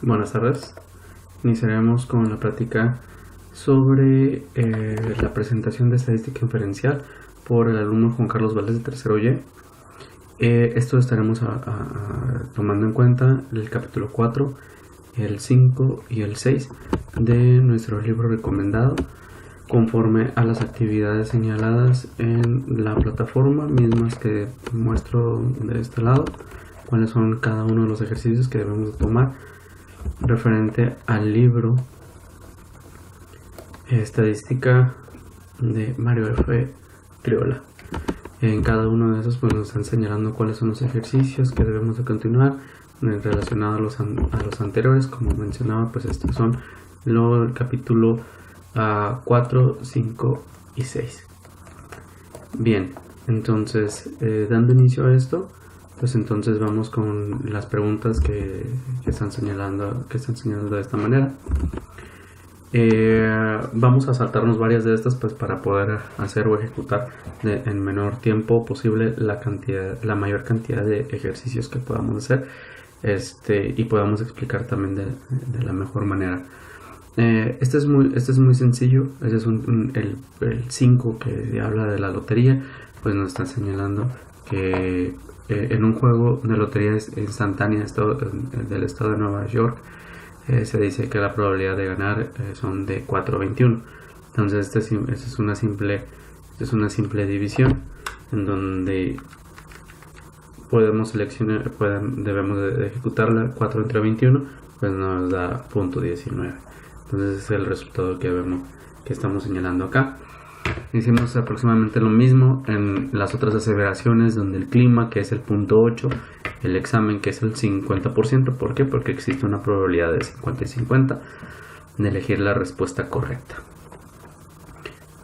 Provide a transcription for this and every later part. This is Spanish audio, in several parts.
Buenas tardes. Iniciaremos con la plática sobre la presentación de estadística inferencial por el alumno Juan Carlos Valdés de tercero Y. Esto estaremos tomando en cuenta el capítulo 4, el 5 y el 6 de nuestro libro recomendado, conforme a las actividades señaladas en la plataforma, mismas que muestro de este lado, cuáles son cada uno de los ejercicios que debemos tomar referente al libro Estadística de Mario F. Triola. En cada uno de esos pues nos están señalando cuáles son los ejercicios que debemos de continuar relacionados a los anteriores. Como mencionaba, pues estos son el capítulo 4, 5 y 6. Bien, entonces dando inicio a esto, pues entonces vamos con las preguntas que están señalando de esta manera. Vamos a saltarnos varias de estas pues para poder hacer o ejecutar en menor tiempo posible la mayor cantidad de ejercicios que podamos hacer y podamos explicar también de la mejor manera. Este es muy sencillo. Este es el 5 que habla de la lotería, pues nos está señalando que en un juego de lotería instantánea del estado de Nueva York se dice que la probabilidad de ganar son de 4/21. Entonces esta es una simple división en donde podemos seleccionar, debemos de ejecutarla. 4 entre 21 pues nos da .19. Entonces es el resultado que estamos señalando acá. Hicimos aproximadamente lo mismo en las otras aseveraciones, donde el clima, que es el .8, el examen, que es el 50%. ¿Por qué? Porque existe una probabilidad de 50 y 50 de elegir la respuesta correcta.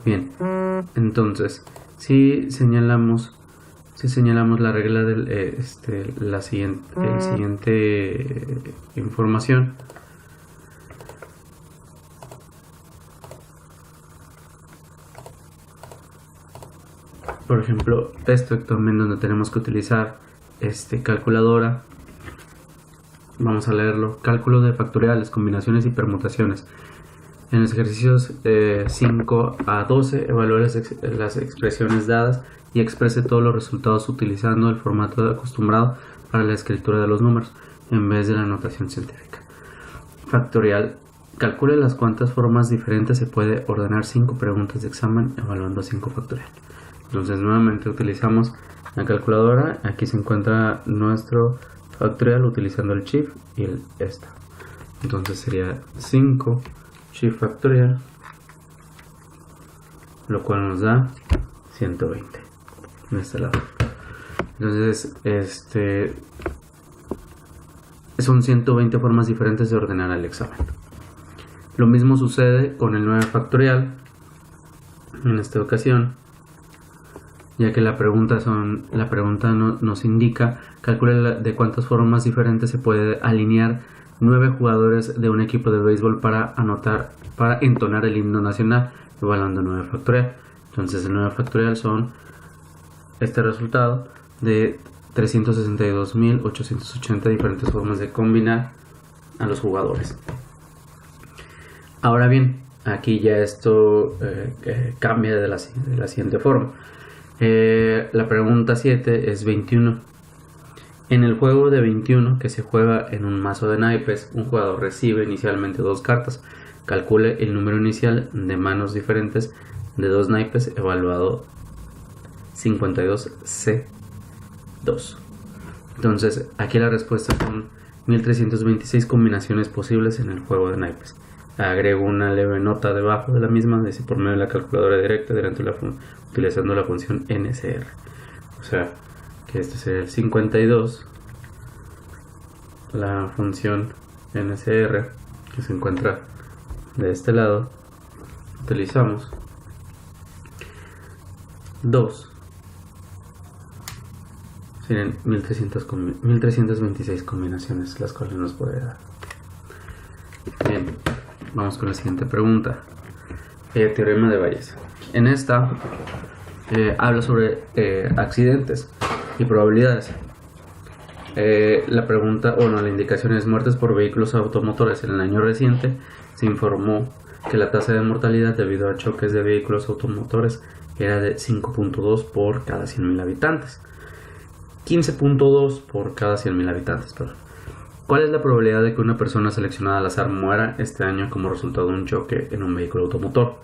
Bien, entonces si señalamos la regla del siguiente información. Por ejemplo, esto también donde tenemos que utilizar calculadora. Vamos a leerlo. Cálculo de factoriales, combinaciones y permutaciones. En los ejercicios 5 a 12, evalúe las expresiones dadas y exprese todos los resultados utilizando el formato acostumbrado para la escritura de los números, en vez de la notación científica. Factorial. Calcule las cuantas formas diferentes se puede ordenar 5 preguntas de examen evaluando 5 factorial. Entonces nuevamente utilizamos la calculadora. Aquí se encuentra nuestro factorial utilizando el shift y el esta. Entonces sería 5 shift factorial, lo cual nos da 120 de este lado. Entonces son 120 formas diferentes de ordenar el examen. Lo mismo sucede con el 9 factorial en esta ocasión, ya que la pregunta nos indica: calcule de cuántas formas diferentes se puede alinear 9 jugadores de un equipo de béisbol para entonar el himno nacional, evaluando 9 factorial. Entonces el 9 factorial son este resultado de 362.880 diferentes formas de combinar a los jugadores. Ahora bien, aquí ya esto cambia de la siguiente forma. La pregunta 7 es 21. En el juego de 21 que se juega en un mazo de naipes, un jugador recibe inicialmente 2 cartas. Calcule el número inicial de manos diferentes de 2 naipes evaluado 52C2. Entonces aquí la respuesta son 1326 combinaciones posibles en el juego de naipes. Agrego una leve nota debajo de la misma, de si por medio de la calculadora directa utilizando la función NCR. O sea que este sería el 52, la función NCR que se encuentra de este lado. Utilizamos 2, serían 1326 combinaciones las cuales nos puede dar. Bien, vamos con la siguiente pregunta. Teorema de Bayes. En esta habla sobre accidentes y probabilidades. La pregunta, la indicación es: muertes por vehículos automotores. En el año reciente se informó que la tasa de mortalidad debido a choques de vehículos automotores era de 5.2 por cada 100.000 habitantes. 15.2 por cada 100.000 habitantes, perdón. ¿Cuál es la probabilidad de que una persona seleccionada al azar muera este año como resultado de un choque en un vehículo automotor?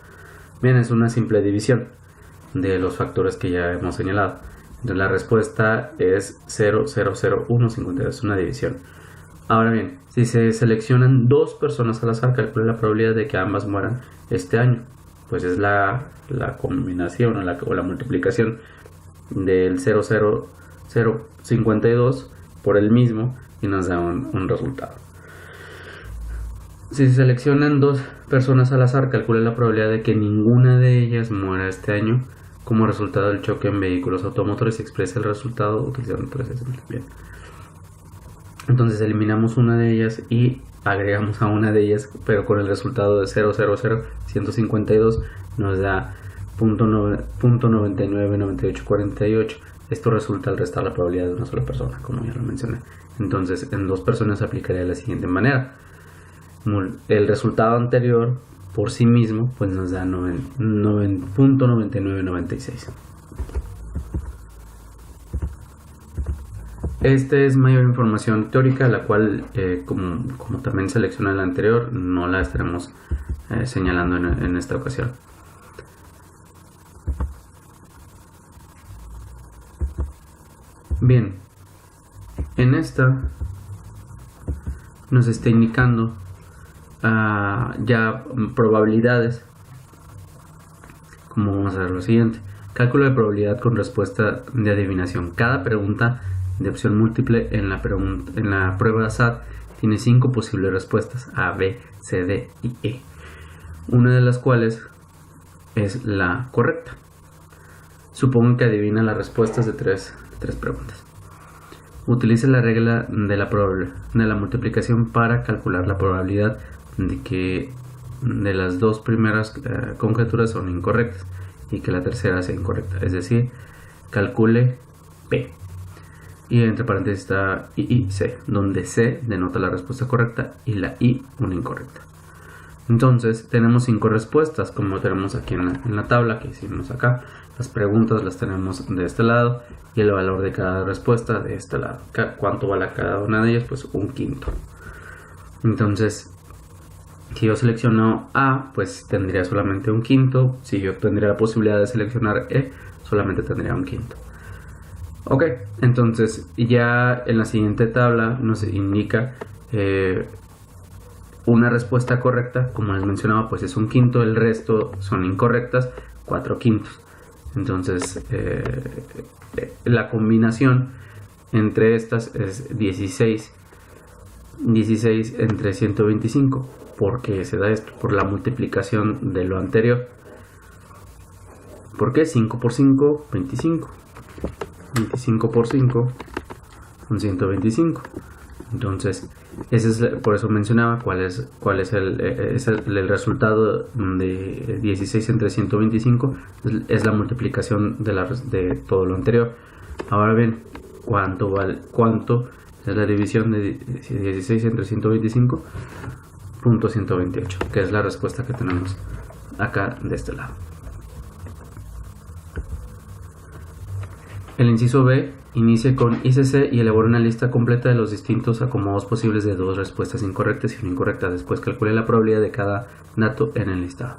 Bien, es una simple división de los factores que ya hemos señalado. Entonces la respuesta es 0,000152, es una división. Ahora bien, si se seleccionan dos personas al azar, calcula la probabilidad de que ambas mueran este año. Pues es la combinación o la multiplicación del 0,0052 por el mismo y nos da un resultado. Si se seleccionan dos personas al azar, calcula la probabilidad de que ninguna de ellas muera este año como resultado del choque en vehículos automotores. Y expresa el resultado utilizando 3 decimal. Bien. Entonces eliminamos una de ellas y agregamos a una de ellas, pero con el resultado de 0,00152 nos da 0.999848. Esto resulta al restar la probabilidad de una sola persona, como ya lo mencioné. Entonces en dos personas aplicaría de la siguiente manera: el resultado anterior por sí mismo pues nos da 9.9996. Esta es mayor información teórica, la cual como también seleccioné la anterior, no la estaremos señalando en esta ocasión. Bien, en esta nos está indicando ya probabilidades, como vamos a ver lo siguiente: cálculo de probabilidad con respuesta de adivinación. Cada pregunta de opción múltiple en la prueba SAT tiene 5 posibles respuestas: A, B, C, D y E, una de las cuales es la correcta. Supongo que adivina las respuestas de tres preguntas. Utilice la regla de la multiplicación para calcular la probabilidad de que de las dos primeras conjeturas son incorrectas y que la tercera sea incorrecta. Es decir, calcule P. Y entre paréntesis está I y C, donde C denota la respuesta correcta y la I una incorrecta. Entonces tenemos 5 respuestas, como tenemos aquí en la tabla que hicimos acá. Las preguntas las tenemos de este lado y el valor de cada respuesta de este lado. ¿Cuánto vale cada una de ellas? Pues 1/5. Entonces, si yo selecciono A, pues tendría solamente 1/5. Si yo tendría la posibilidad de seleccionar E, solamente tendría 1/5. Ok, entonces ya en la siguiente tabla nos indica una respuesta correcta. Como les mencionaba, pues es 1/5, el resto son incorrectas, 4/5. Entonces la combinación entre estas es 16 entre 125. ¿Por qué se da esto? Por la multiplicación de lo anterior. ¿Por qué? 5 por 5, 25. 25 por 5 son 125. Entonces por eso mencionaba cuál es el resultado de 16 entre 125. Es la multiplicación de todo lo anterior. Ahora bien, ¿cuánto es la división de 16 entre 125? .128, que es la respuesta que tenemos acá de este lado. El inciso B: inicie con ICC y elabore una lista completa de los distintos acomodos posibles de dos respuestas incorrectas y una incorrecta. Después calcule la probabilidad de cada dato en el listado.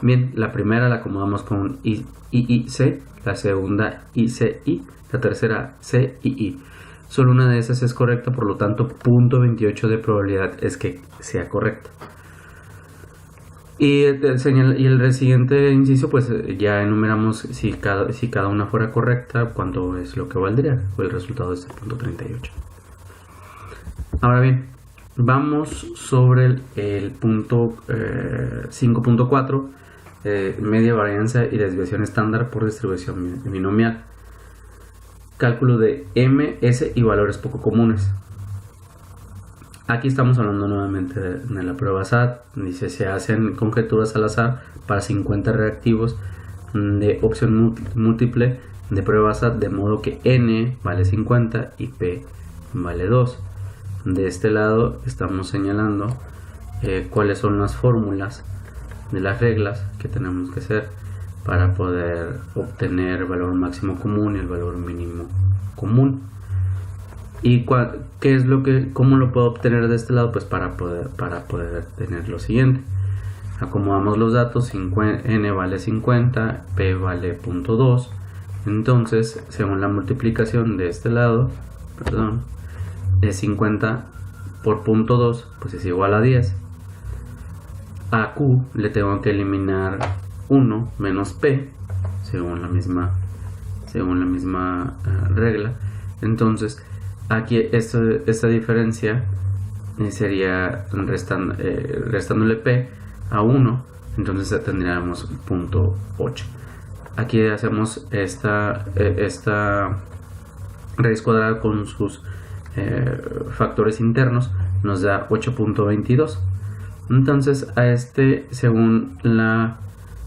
Bien, la primera la acomodamos con IIC, la segunda ICI, la tercera CII. Solo una de esas es correcta, por lo tanto 0.28 de probabilidad es que sea correcta. Y el siguiente inciso, pues ya enumeramos si cada una fuera correcta, cuánto es lo que valdría, o el resultado de este 0.38. Ahora bien, vamos sobre el punto 5.4, media varianza y desviación estándar por distribución binomial. Cálculo de M, S y valores poco comunes. Aquí estamos hablando nuevamente de la prueba SAT. Dice: se hacen conjeturas al azar para 50 reactivos de opción múltiple de prueba SAT, de modo que N vale 50 y P vale 2. De este lado estamos señalando cuáles son las fórmulas de las reglas que tenemos que hacer para poder obtener el valor máximo común y el valor mínimo común. ¿Y qué es cómo lo puedo obtener de este lado? Pues para poder tener lo siguiente. Acomodamos los datos, n vale 50, p vale 0.2. Entonces, según la multiplicación de este lado, de 50 por 0.2, pues es igual a 10. A q le tengo que eliminar 1 menos p, según la misma regla. Entonces, aquí esta diferencia sería restándole p a 1, entonces tendríamos 0.8. Aquí hacemos esta raíz cuadrada con sus factores internos, nos da 8.22. Entonces a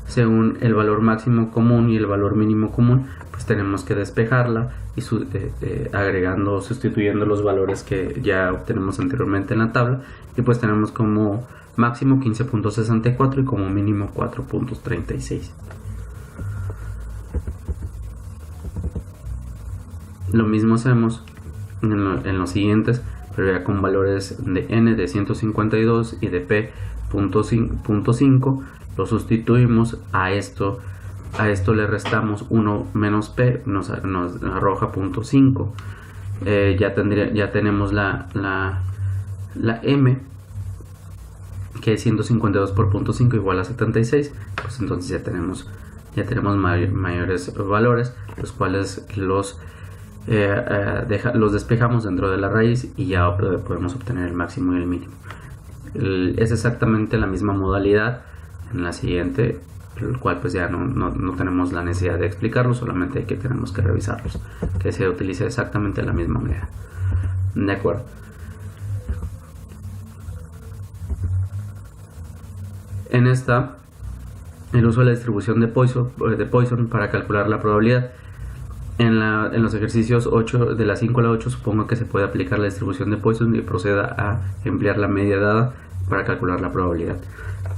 según el valor máximo común y el valor mínimo común, pues tenemos que despejarla y sustituyendo los valores que ya obtenemos anteriormente en la tabla, y pues tenemos como máximo 15.64 y como mínimo 4.36. Lo mismo hacemos en los siguientes, pero ya con valores de n de 152 y de p 0.5. Lo sustituimos a esto le restamos 1 menos p, nos arroja 0.5. Ya tenemos la m, que es 152 por 0.5 igual a 76. Pues entonces ya tenemos mayores valores, los cuales los despejamos dentro de la raíz y ya podemos obtener el máximo y el mínimo. Es exactamente la misma modalidad en la siguiente, el cual pues ya no tenemos la necesidad de explicarlo, solamente tenemos que revisarlos, que se utiliza exactamente de la misma manera. De acuerdo. En esta, el uso de la distribución de Poisson para calcular la probabilidad. En los ejercicios 8, de la 5 a la 8, supongo que se puede aplicar la distribución de Poisson y proceda a emplear la media dada para calcular la probabilidad.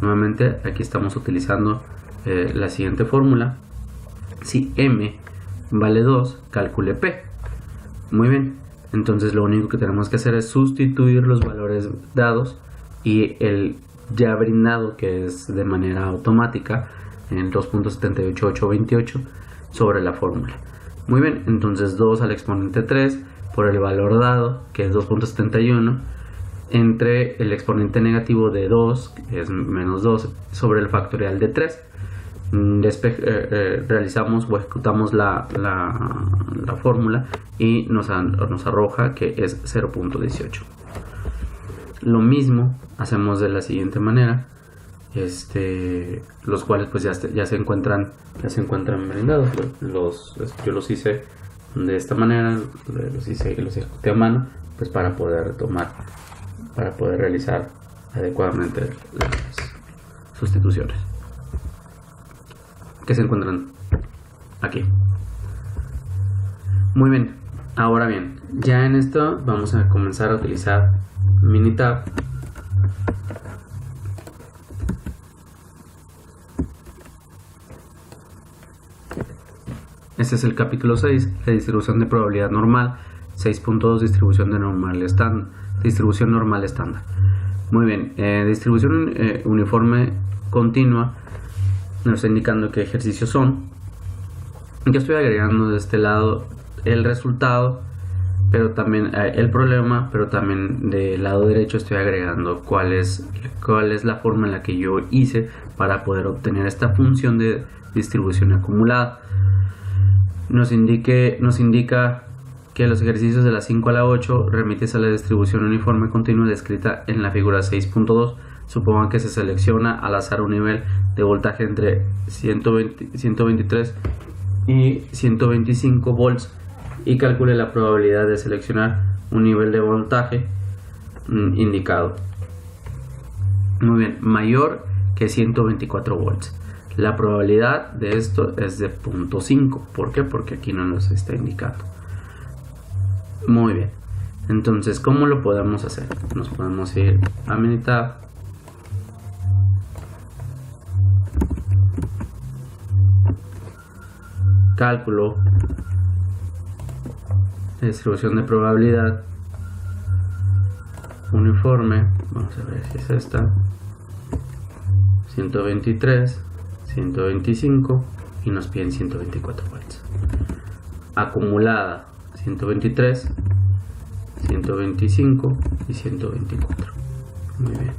Nuevamente, aquí estamos utilizando la siguiente fórmula. Si m vale 2, calcule p. Muy bien, entonces lo único que tenemos que hacer es sustituir los valores dados y el ya brindado, que es de manera automática, en 2.78828 sobre la fórmula. Muy bien, entonces 2 al exponente 3 por el valor dado, que es 2.71, entre el exponente negativo de 2, que es menos 2, sobre el factorial de 3. Realizamos o ejecutamos la fórmula y nos arroja que es 0.18. Lo mismo hacemos de la siguiente manera, los cuales pues ya se encuentran brindados. Yo los hice de esta manera, los ejecuté a mano, pues para poder realizar adecuadamente las sustituciones que se encuentran aquí. Muy bien, ahora bien, ya en esto vamos a comenzar a utilizar Minitab. Este es el capítulo 6, la distribución de probabilidad normal. 6.2, distribución normal estándar. Muy bien, distribución uniforme continua nos está indicando qué ejercicios son. Yo estoy agregando de este lado el resultado, pero también el problema, pero también del lado derecho estoy agregando cuál es la forma en la que yo hice para poder obtener esta función de distribución acumulada. Nos indica que los ejercicios de la 5 a la 8 remites a la distribución uniforme continua descrita en la figura 6.2. Supongan que se selecciona al azar un nivel de voltaje entre 123 y 125 volts y calcule la probabilidad de seleccionar un nivel de voltaje indicado. Muy bien, mayor que 124 volts. La probabilidad de esto es de 0.5. ¿Por qué? Porque aquí no nos está indicando. Muy bien. Entonces, ¿cómo lo podemos hacer? Nos podemos ir a Minitab, cálculo, distribución de probabilidad, uniforme, vamos a ver si es esta, 123, 125 y nos piden 124 volts. Acumulada, 123, 125 y 124. Muy bien.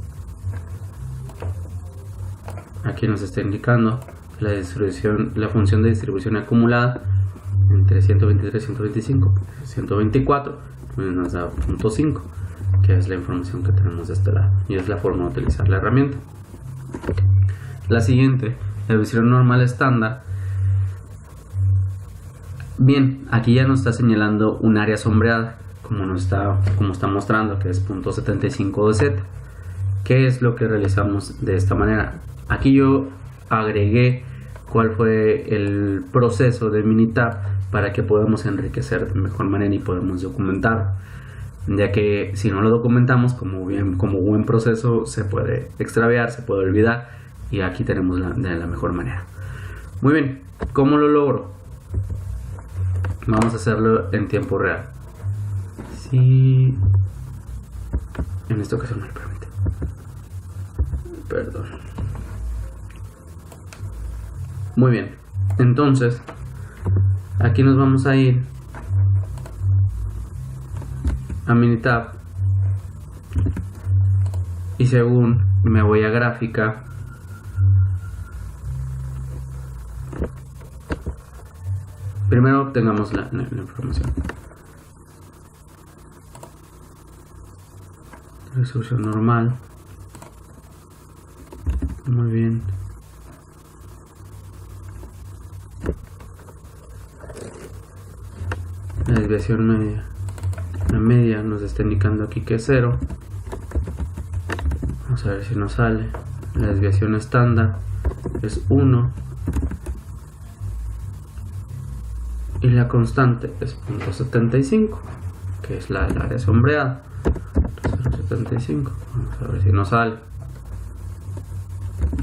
Aquí nos está indicando la distribución, la función de distribución acumulada entre 123 y 125, 124, pues nos da 0.5, que es la información que tenemos de este lado y es la forma de utilizar la herramienta. La siguiente, la distribución normal estándar. Bien, aquí ya nos está señalando un área sombreada, como está mostrando, que es 0.75 de Z. ¿Qué es lo que realizamos de esta manera? Aquí yo agregué cuál fue el proceso de Minitab para que podamos enriquecer de mejor manera y podamos documentar, ya que si no lo documentamos como buen proceso se puede extraviar, se puede olvidar, y aquí tenemos de la mejor manera. Muy bien, ¿cómo lo logro? Vamos a hacerlo en tiempo real. Si en esta ocasión me lo permite. Perdón. Muy bien, entonces aquí nos vamos a ir a Minitab y según me voy a gráfica, primero obtengamos la información. Resolución normal. Muy bien. La desviación media. La media nos está indicando aquí que es 0. Vamos a ver si nos sale. La desviación estándar es 1. Y la constante es 0.75, que es la área sombreada. 0.75. Vamos a ver si nos sale.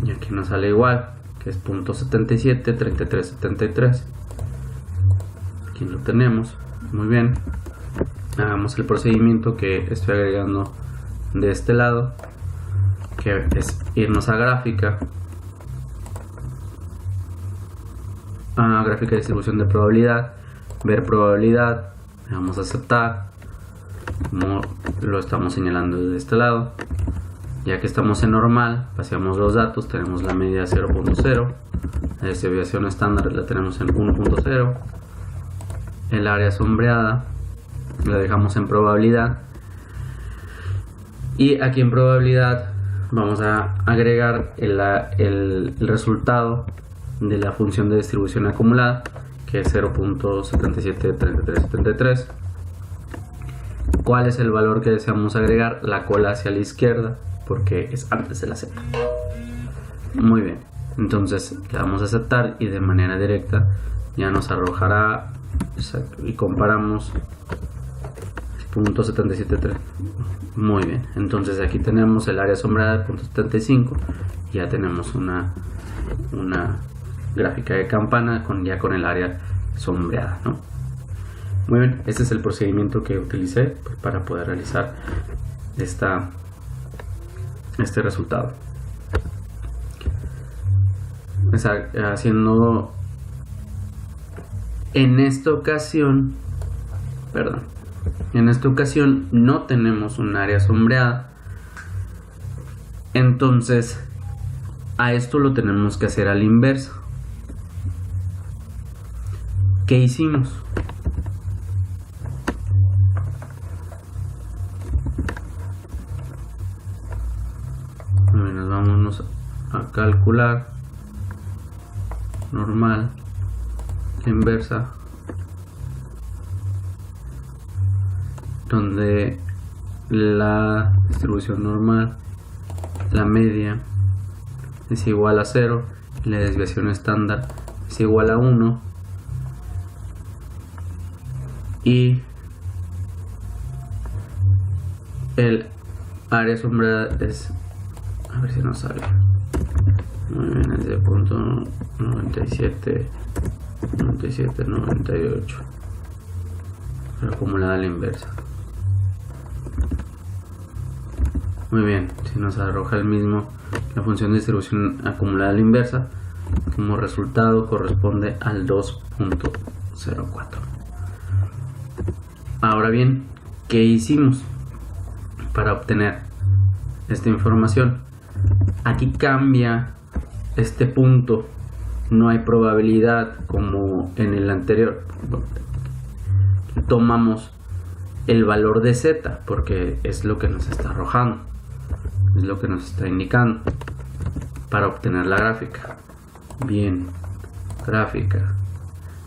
Y aquí nos sale igual, que es 0.77, 3373. Aquí lo tenemos. Muy bien. Hagamos el procedimiento que estoy agregando de este lado, que es irnos a gráfica, a gráfica de distribución de probabilidad, ver probabilidad, vamos a aceptar como lo estamos señalando desde este lado. Ya que estamos en normal, paseamos los datos, tenemos la media 0.0, la desviación estándar la tenemos en 1.0, el área sombreada la dejamos en probabilidad, y aquí en probabilidad vamos a agregar el resultado de la función de distribución acumulada, que es 0.773373. ¿Cuál es el valor que deseamos agregar? La cola hacia la izquierda, porque es antes de la Z. Muy bien, entonces le damos a aceptar y de manera directa ya nos arrojará, y comparamos 0.773. Muy bien, entonces aquí tenemos el área sombreada de 0.75 y ya tenemos una gráfica de campana ya con el área sombreada, ¿no? Muy bien, este es el procedimiento que utilicé para poder realizar este resultado. Haciendo en esta ocasión no tenemos un área sombreada, entonces a esto lo tenemos que hacer a la inversa. ¿Qué hicimos? Nos vamos a calcular normal, inversa, donde la distribución normal, la media es igual a 0, la desviación estándar es igual a 1 y el área sombreada es, a ver si nos sale, muy bien, es de punto 97, 97, 98, pero acumulada a la inversa. Muy bien, si nos arroja el mismo, la función de distribución acumulada a la inversa, como resultado corresponde al 2.04. Ahora bien, ¿qué hicimos para obtener esta información? Aquí cambia este punto, no hay probabilidad como en el anterior. Tomamos el valor de z porque es lo que nos está arrojando, es lo que nos está indicando para obtener la gráfica. Bien, gráfica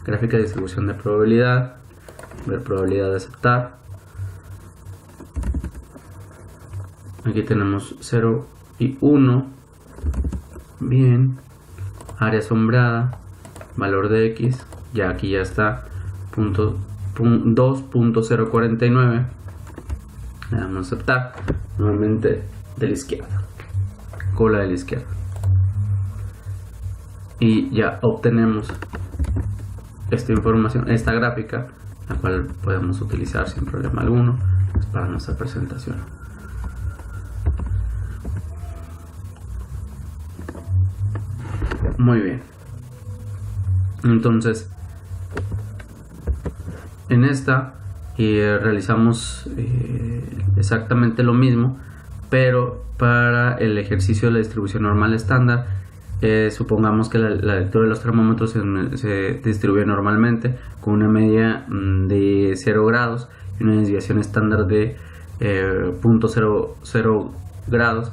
de distribución de probabilidad, ver probabilidad de aceptar. Aquí tenemos 0 y 1. Bien, área sombreada, valor de x, ya aquí ya está, 2.049. Le damos a aceptar, nuevamente de la izquierda, cola de la izquierda, y ya obtenemos esta información, esta gráfica, la cual podemos utilizar sin problema alguno para nuestra presentación. Muy bien, entonces en esta realizamos exactamente lo mismo, pero para el ejercicio de la distribución normal estándar, supongamos que la lectura de los termómetros se distribuye normalmente con una media de 0 grados y una desviación estándar de 0.00 grados.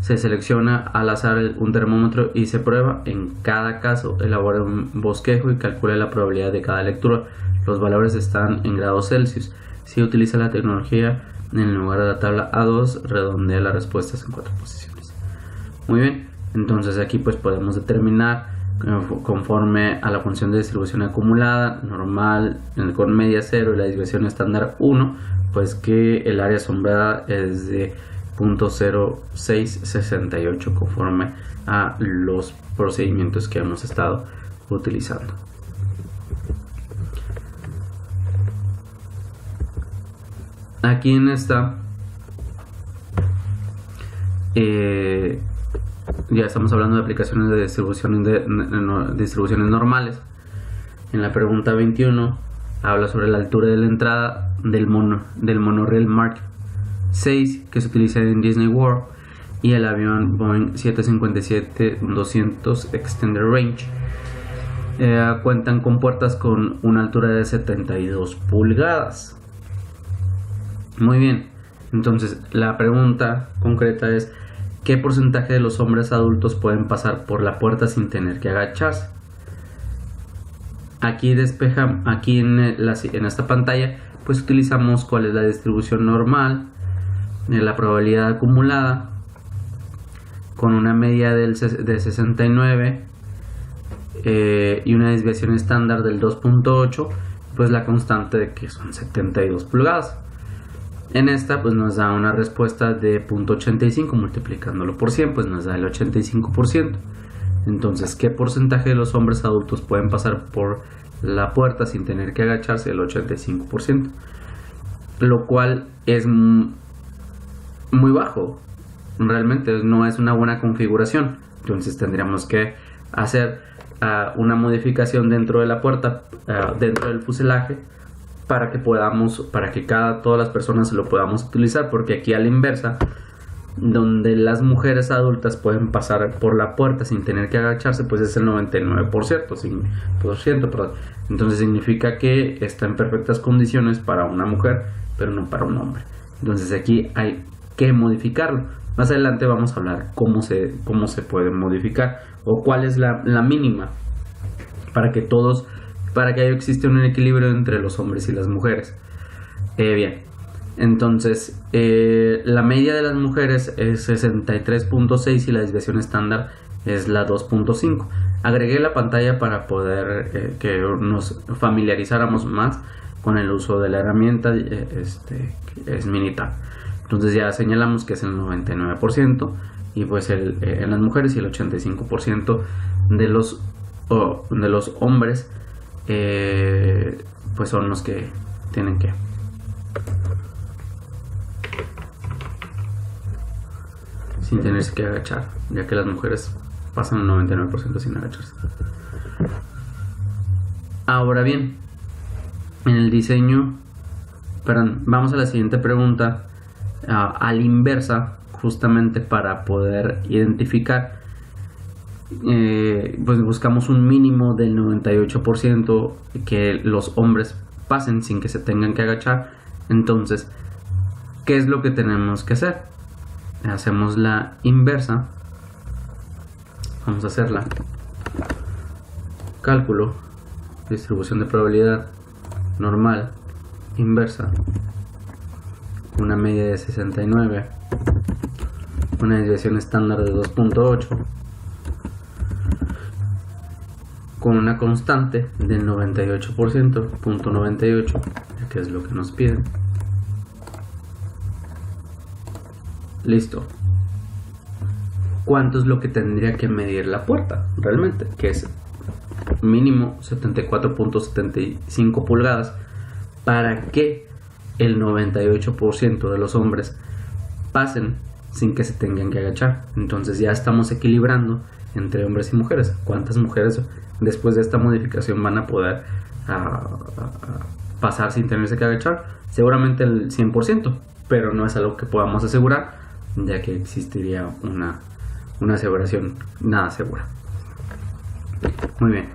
Se selecciona al azar un termómetro y se prueba. En cada caso, elabora un bosquejo y calcula la probabilidad de cada lectura. Los valores están en grados Celsius. Si utiliza la tecnología, en lugar de la tabla A2, redondea las respuestas en 4 posiciones. Muy bien, entonces aquí pues podemos determinar conforme a la función de distribución acumulada, normal, con media 0 y la desviación estándar 1, pues que el área sombreada es de 0.0668 conforme a los procedimientos que hemos estado utilizando. Aquí en esta ya estamos hablando de aplicaciones de distribuciones normales. En la pregunta 21 habla sobre la altura de la entrada del monorriel Mark 6 que se utiliza en Disney World y el avión Boeing 757-200 Extended Range. Cuentan con puertas con una altura de 72 pulgadas. Muy bien, entonces la pregunta concreta es: ¿qué porcentaje de los hombres adultos pueden pasar por la puerta sin tener que agacharse? Aquí en esta pantalla pues utilizamos cuál es la distribución normal, la probabilidad acumulada con una media de 69 y una desviación estándar del 2.8, pues la constante de que son 72 pulgadas. En esta pues nos da una respuesta de 0.85, multiplicándolo por 100 pues nos da el 85%. Entonces, ¿qué porcentaje de los hombres adultos pueden pasar por la puerta sin tener que agacharse? El 85%, lo cual es muy bajo, realmente no es una buena configuración. Entonces tendríamos que hacer una modificación dentro de la puerta, dentro del fuselaje, para que todas las personas lo podamos utilizar, porque aquí a la inversa, donde las mujeres adultas pueden pasar por la puerta sin tener que agacharse, pues es el 99%, perdón. Entonces significa que está en perfectas condiciones para una mujer, pero no para un hombre. Entonces aquí hay que modificarlo. Más adelante vamos a hablar cómo se puede modificar o cuál es la mínima para que exista un equilibrio entre los hombres y las mujeres. Bien, entonces la media de las mujeres es 63.6 y la desviación estándar es la 2.5. Agregué la pantalla para poder que nos familiarizáramos más con el uso de la herramienta, es Minitab. Entonces ya señalamos que es el 99% y pues en las mujeres y el 85% de los hombres pues son los que tienen que sin tenerse que agachar, ya que las mujeres pasan el 99% sin agacharse. Ahora bien, en el diseño, vamos a la siguiente pregunta, a la inversa, justamente para poder identificar, pues buscamos un mínimo del 98% que los hombres pasen sin que se tengan que agachar. Entonces, ¿qué es lo que tenemos que hacer? Hacemos la inversa. Vamos a hacerla. Cálculo, distribución de probabilidad normal, inversa, una media de 69, una desviación estándar de 2.8, con una constante del 98%, punto 98, que es lo que nos piden. Listo. ¿Cuánto es lo que tendría que medir la puerta realmente? Que es mínimo 74.75 pulgadas para que el 98% de los hombres pasen sin que se tengan que agachar. Entonces ya estamos equilibrando entre hombres y mujeres. ¿Cuántas mujeres después de esta modificación van a poder pasar sin tenerse que agachar? Seguramente el 100%, pero no es algo que podamos asegurar, ya que existiría una aseveración nada segura. Muy bien.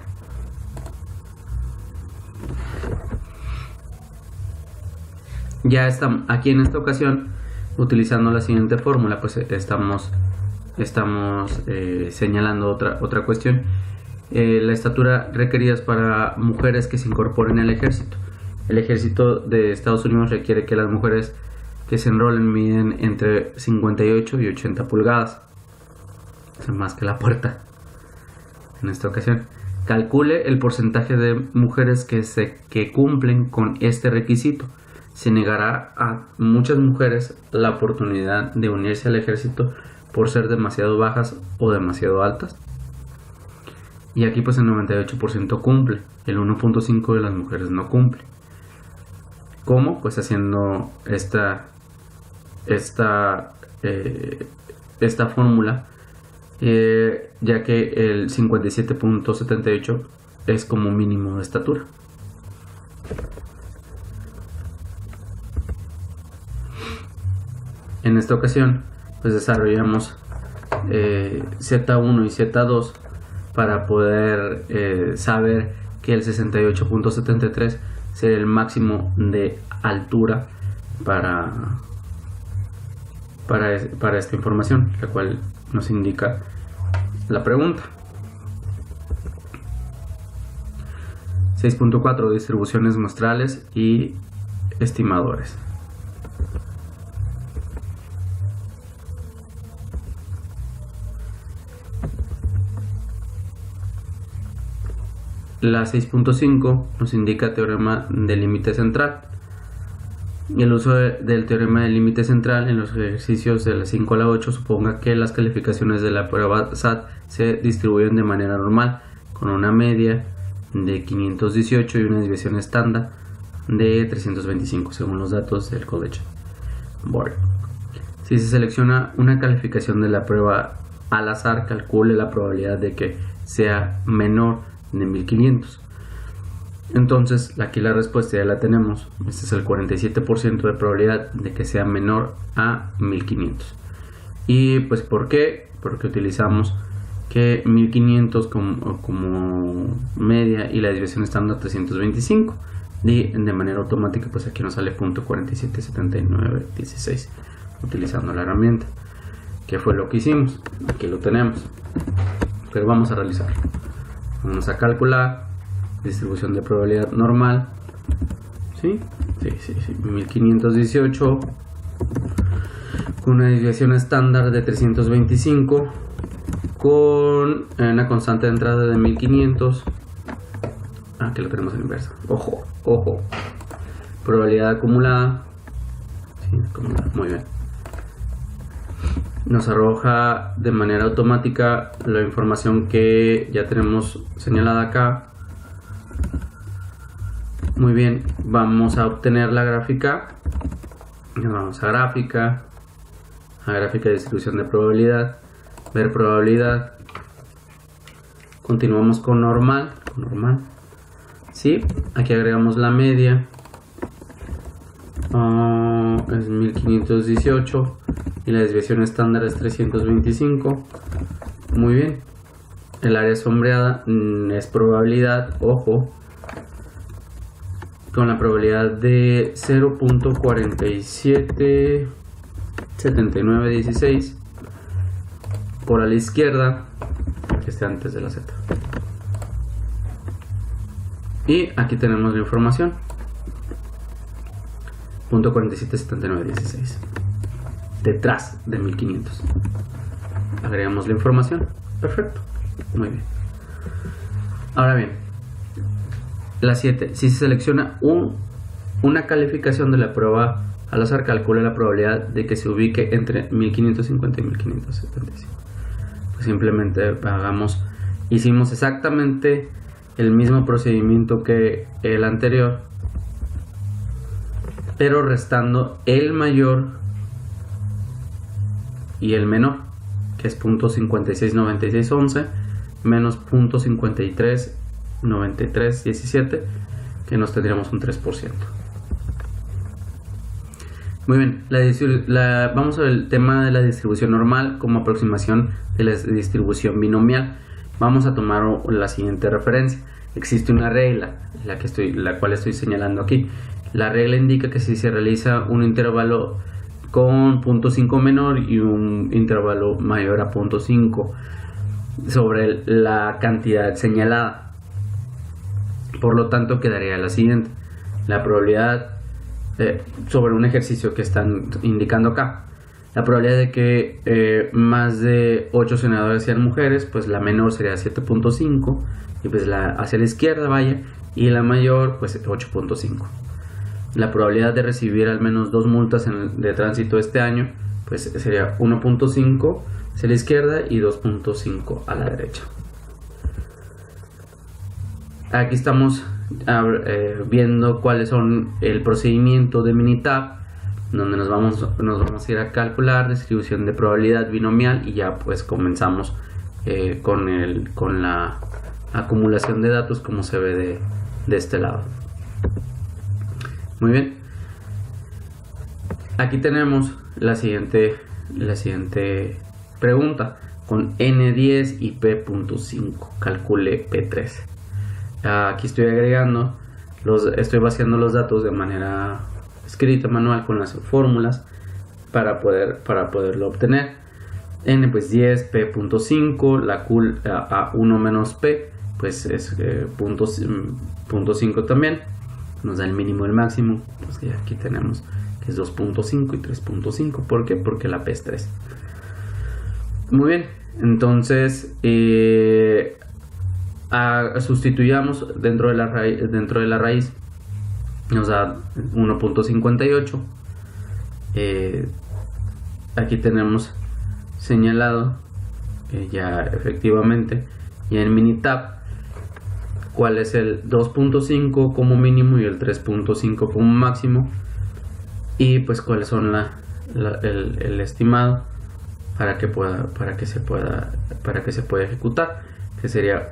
Ya estamos aquí en esta ocasión utilizando la siguiente fórmula, pues estamos señalando otra cuestión. La estatura requerida para mujeres que se incorporen al ejército. El ejército de Estados Unidos requiere que las mujeres que se enrolen miden entre 58 y 80 pulgadas. Es más que la puerta. En esta ocasión, calcule el porcentaje de mujeres que cumplen con este requisito. Se negará a muchas mujeres la oportunidad de unirse al ejército por ser demasiado bajas o demasiado altas. Y aquí pues el 98% cumple, el 1.5% de las mujeres no cumple. ¿Cómo? Pues haciendo esta fórmula, ya que el 57.78 es como mínimo de estatura. En esta ocasión pues desarrollamos Z1 y Z2 para poder saber que el 68.73 será el máximo de altura para esta información, la cual nos indica la pregunta. 6.4 distribuciones muestrales y estimadores. La 6.5 nos indica teorema del límite central. Y el uso del teorema del límite central en los ejercicios de la 5 a la 8 suponga que las calificaciones de la prueba SAT se distribuyen de manera normal, con una media de 518 y una desviación estándar de 325, según los datos del College Board. Si se selecciona una calificación de la prueba al azar, calcule la probabilidad de que sea menor de 1500. Entonces aquí la respuesta ya la tenemos. Este es el 47% de probabilidad de que sea menor a 1500. Y pues ¿por qué? Porque utilizamos que 1500 como media y la desviación estándar 325, y de manera automática pues aquí nos sale .477916 utilizando la herramienta, que fue lo que hicimos. Aquí lo tenemos, pero vamos a realizarlo. Vamos a calcular distribución de probabilidad normal. Sí, 1518 con una desviación estándar de 325 con una constante de entrada de 1500. Aquí lo tenemos en inversa. Ojo. Probabilidad acumulada. ¿sí? Muy bien. Nos arroja de manera automática la información que ya tenemos señalada acá. Muy bien, vamos a obtener la gráfica. Vamos a gráfica de distribución de probabilidad, ver probabilidad. Continuamos con normal. ¿Sí? Aquí agregamos la media. Es 1518 y la desviación estándar es 325. Muy bien. El área sombreada es probabilidad, ojo, con la probabilidad de 0.477916 por a la izquierda, que esté antes de la Z. Y aquí tenemos la información. 0.477916 detrás de 1500. Agregamos la información. Perfecto. Muy bien. Ahora bien, la 7. Si se selecciona una calificación de la prueba al azar, calcula la probabilidad de que se ubique entre 1550 y 1575. Pues simplemente hicimos exactamente el mismo procedimiento que el anterior, pero restando el mayor y el menor, que es 0.569611 menos 0.539317, que nos tendríamos un 3%. Muy bien, vamos a ver el tema de la distribución normal como aproximación de la distribución binomial. Vamos a tomar la siguiente referencia. Existe una regla, la cual estoy señalando aquí. La regla indica que si se realiza un intervalo con 0.5 menor y un intervalo mayor a 0.5 sobre la cantidad señalada, por lo tanto quedaría la siguiente: la probabilidad sobre un ejercicio que están indicando acá, la probabilidad de que más de 8 senadores sean mujeres, pues la menor sería 7.5 y pues hacia la izquierda vaya, y la mayor pues 8.5. La probabilidad de recibir al menos 2 multas de tránsito este año pues sería 1.5 hacia la izquierda y 2.5 a la derecha. Aquí estamos viendo cuáles son el procedimiento de Minitab, donde nos vamos a ir a calcular distribución de probabilidad binomial, y ya pues comenzamos con la acumulación de datos como se ve de este lado. Muy bien, aquí tenemos la siguiente pregunta: con N10 y P.5 calcule P13. Aquí estoy agregando, estoy vaciando los datos de manera escrita, manual, con las fórmulas para poderlo obtener. N pues 10, P.5, la Q a 1 menos P pues es 0.5 también, nos da el mínimo y el máximo. Pues aquí tenemos que es 2.5 y 3.5. ¿Por qué? Porque la P es 3. Muy bien, entonces sustituyamos dentro de la raíz, nos da 1.58. Aquí tenemos señalado ya efectivamente, ya en Minitab, cuál es el 2.5 como mínimo y el 3.5 como máximo, y pues cuáles son el estimado para que se pueda ejecutar, que sería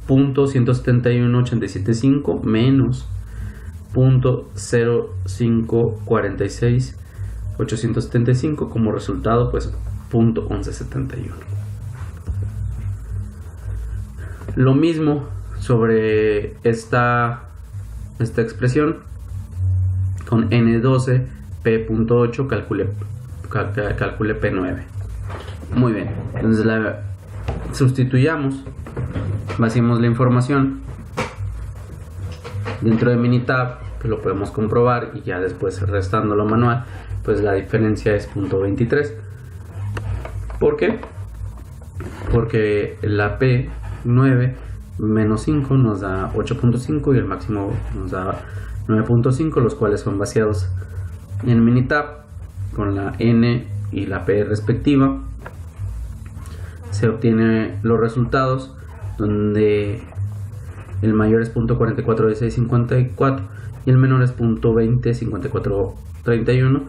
0.171875 menos 0.0546.875, como resultado pues 0.1171. Lo mismo sobre esta expresión con N12 P.8 calcule P9. Muy bien, entonces sustituyamos, vaciamos la información dentro de Minitab, que lo podemos comprobar, y ya después restándolo manual, pues la diferencia es 0.23. ¿Por qué? Porque la P9 menos 5 nos da 8.5 y el máximo nos da 9.5, los cuales son vaciados en Minitab. con la N y la P respectiva, se obtienen los resultados, donde el mayor es 0.441654 y el menor es 0.205431,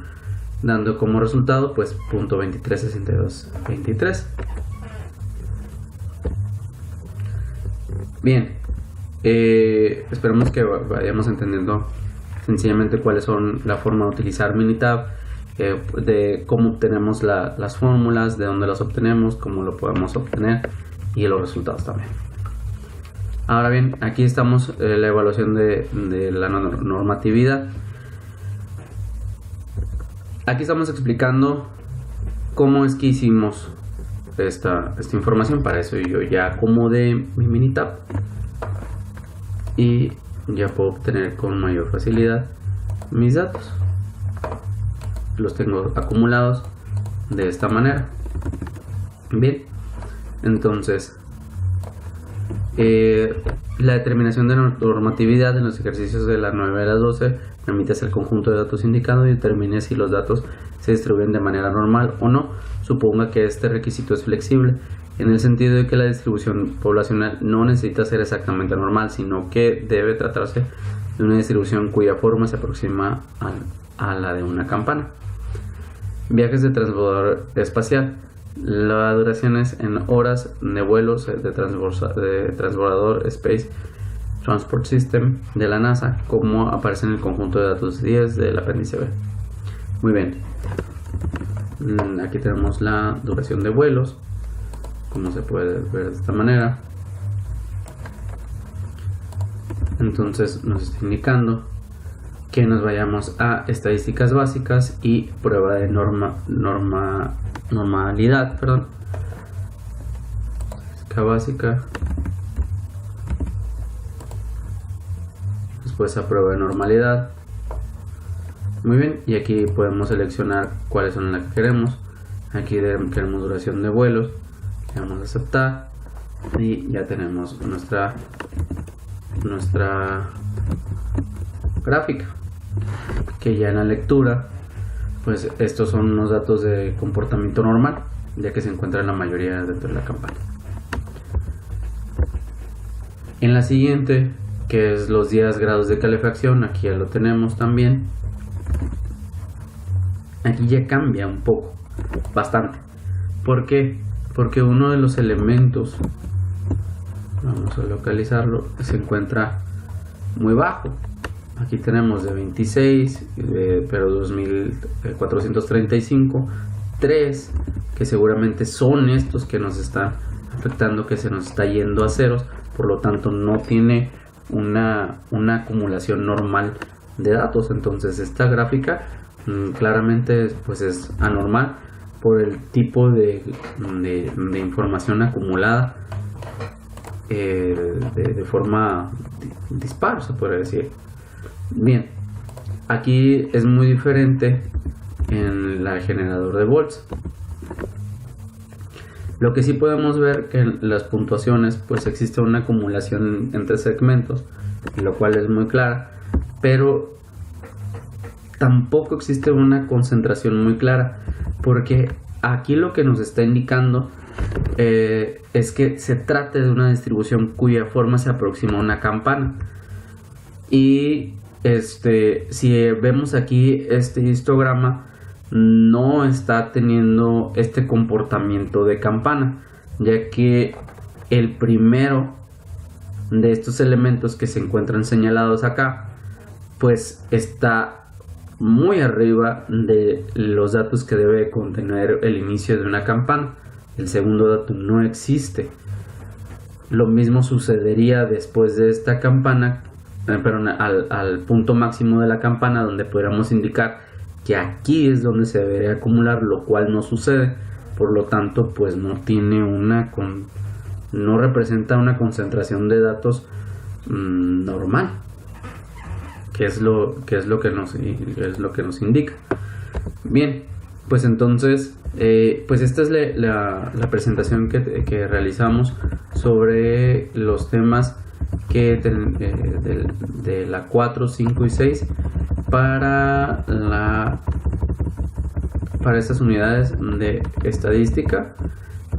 dando como resultado pues 0.236223. Bien, esperemos que vayamos entendiendo sencillamente cuáles son la forma de utilizar Minitab, de cómo obtenemos las fórmulas, de dónde las obtenemos, cómo lo podemos obtener y los resultados también. Ahora bien, aquí estamos la evaluación de la normatividad. Aquí estamos explicando cómo es que hicimos esta información. Para eso yo ya acomodé mi Minitab y ya puedo obtener con mayor facilidad mis datos. Los tengo acumulados de esta manera. Bien, entonces la determinación de normatividad en los ejercicios de la 9 a la 12 permite hacer el conjunto de datos indicado y determine si los datos se distribuyen de manera normal o no. Suponga que este requisito es flexible, en el sentido de que la distribución poblacional no necesita ser exactamente normal, sino que debe tratarse de una distribución cuya forma se aproxima a la de una campana. Viajes de transbordador espacial. La duración es en horas de vuelos de transbordador Space Transport System de la NASA, como aparece en el conjunto de datos 10 del apéndice B. Muy bien, aquí tenemos la duración de vuelos, como se puede ver de esta manera. Entonces nos está indicando que nos vayamos a estadísticas básicas y prueba de normalidad, perdón. Estadística básica, después a prueba de normalidad. Muy bien, y aquí podemos seleccionar cuáles son las que queremos. Aquí queremos duración de vuelos, le damos a aceptar y ya tenemos nuestra gráfica, que ya en la lectura pues estos son unos datos de comportamiento normal, ya que se encuentran la mayoría dentro de la campana. En la siguiente, que es los días grados de calefacción, aquí ya lo tenemos también. Aquí ya cambia un poco, bastante. ¿Por qué? Porque uno de los elementos, vamos a localizarlo, se encuentra muy bajo. Aquí tenemos de 26, pero 2435, 3, que seguramente son estos que nos están afectando, que se nos está yendo a ceros, por lo tanto no tiene una acumulación normal de datos. Entonces esta gráfica claramente pues es anormal por el tipo de información acumulada de forma dispar, se podría decir. Bien, aquí es muy diferente en la generador de volts. Lo que sí podemos ver que en las puntuaciones pues existe una acumulación entre segmentos, lo cual es muy clara, pero tampoco existe una concentración muy clara, porque aquí lo que nos está indicando es que se trata de una distribución cuya forma se aproxima a una campana. Y si vemos aquí este histograma, no está teniendo este comportamiento de campana, ya que el primero de estos elementos que se encuentran señalados acá pues está muy arriba de los datos que debe contener el inicio de una campana. El segundo dato no existe. Lo mismo sucedería después de esta campana, al punto máximo de la campana, donde podríamos indicar que aquí es donde se debería acumular, lo cual no sucede. Por lo tanto pues no tiene no representa una concentración de datos normal, que es lo que nos indica. Bien, pues entonces pues esta es la presentación que realizamos sobre los temas de la 4, 5 y 6 para la para estas unidades de estadística.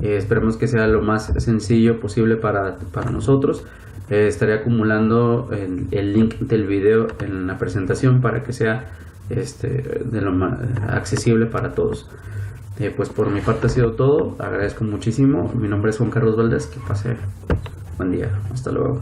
Esperemos que sea lo más sencillo posible para nosotros. Estaré acumulando el link del video en la presentación para que sea de lo más accesible para todos. Pues por mi parte ha sido todo. Agradezco muchísimo. Mi nombre es Juan Carlos Valdés. Que pase buen día. Hasta luego.